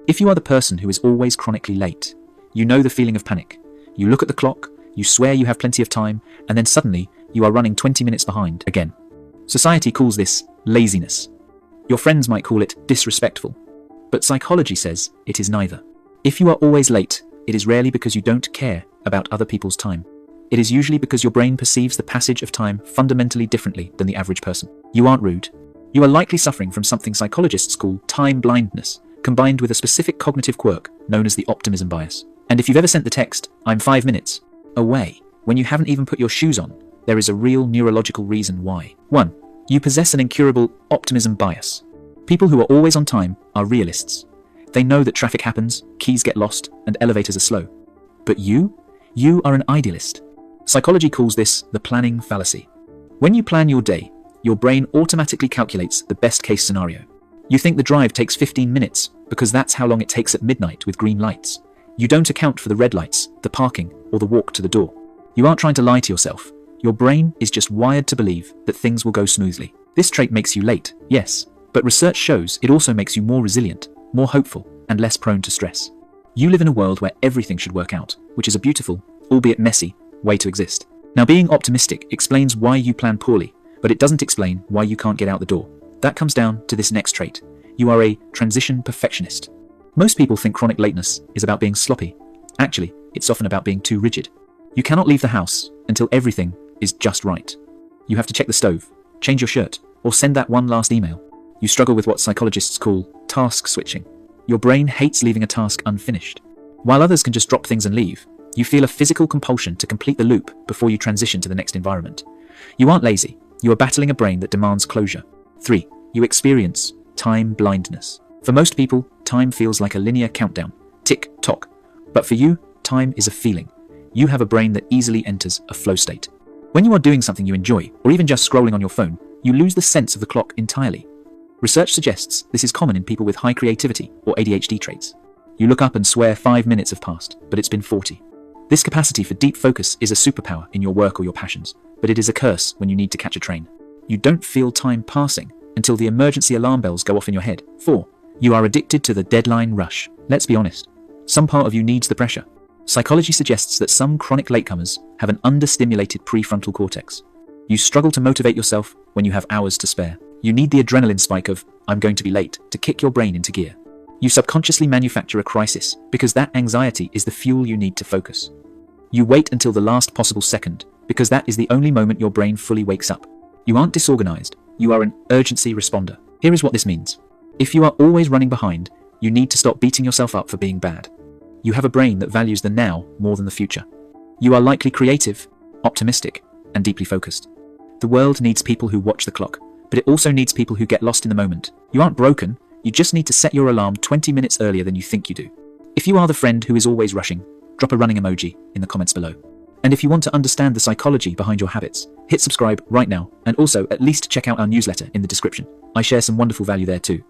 If you are the person who is always chronically late, you know the feeling of panic. You look at the clock, you swear you have plenty of time, and then suddenly you are running 20 minutes behind again. Society calls this laziness. Your friends might call it disrespectful. But psychology says it is neither. If you are always late, it is rarely because you don't care about other people's time. It is usually because your brain perceives the passage of time fundamentally differently than the average person. You aren't rude. You are likely suffering from something psychologists call time blindness, combined with a specific cognitive quirk known as the optimism bias. And if you've ever sent the text, "I'm 5 minutes away," when you haven't even put your shoes on, there is a real neurological reason why. 1. You possess an incurable optimism bias. People who are always on time are realists. They know that traffic happens, keys get lost, and elevators are slow. But you are an idealist. Psychology calls this the planning fallacy. When you plan your day, your brain automatically calculates the best case scenario. You think the drive takes 15 minutes because that's how long it takes at midnight with green lights. You don't account for the red lights, the parking, or the walk to the door. You aren't trying to lie to yourself. Your brain is just wired to believe that things will go smoothly. This trait makes you late, yes, but research shows it also makes you more resilient, more hopeful, and less prone to stress. You live in a world where everything should work out, which is a beautiful, albeit messy, way to exist. Now, being optimistic explains why you plan poorly, but it doesn't explain why you can't get out the door. That comes down to this next trait. You are a transition perfectionist. Most people think chronic lateness is about being sloppy. Actually, it's often about being too rigid. You cannot leave the house until everything is just right. You have to check the stove, change your shirt, or send that one last email. You struggle with what psychologists call task switching. Your brain hates leaving a task unfinished. While others can just drop things and leave, you feel a physical compulsion to complete the loop before you transition to the next environment. You aren't lazy. You are battling a brain that demands closure. 3. You experience time blindness. For most people, time feels like a linear countdown. Tick, tock. But for you, time is a feeling. You have a brain that easily enters a flow state. When you are doing something you enjoy, or even just scrolling on your phone, you lose the sense of the clock entirely. Research suggests this is common in people with high creativity or ADHD traits. You look up and swear 5 minutes have passed, but it's been 40. This capacity for deep focus is a superpower in your work or your passions, but it is a curse when you need to catch a train. You don't feel time passing until the emergency alarm bells go off in your head. 4. You are addicted to the deadline rush. Let's be honest. Some part of you needs the pressure. Psychology suggests that some chronic latecomers have an understimulated prefrontal cortex. You struggle to motivate yourself when you have hours to spare. You need the adrenaline spike of, "I'm going to be late," to kick your brain into gear. You subconsciously manufacture a crisis because that anxiety is the fuel you need to focus. You wait until the last possible second because that is the only moment your brain fully wakes up. You aren't disorganized. You are an urgency responder. Here is what this means. If you are always running behind, you need to stop beating yourself up for being bad. You have a brain that values the now more than the future. You are likely creative, optimistic, and deeply focused. The world needs people who watch the clock, but it also needs people who get lost in the moment. You aren't broken, you just need to set your alarm 20 minutes earlier than you think you do. If you are the friend who is always rushing, drop a running emoji in the comments below. And if you want to understand the psychology behind your habits, hit subscribe right now, and also at least check out our newsletter in the description. I share some wonderful value there too.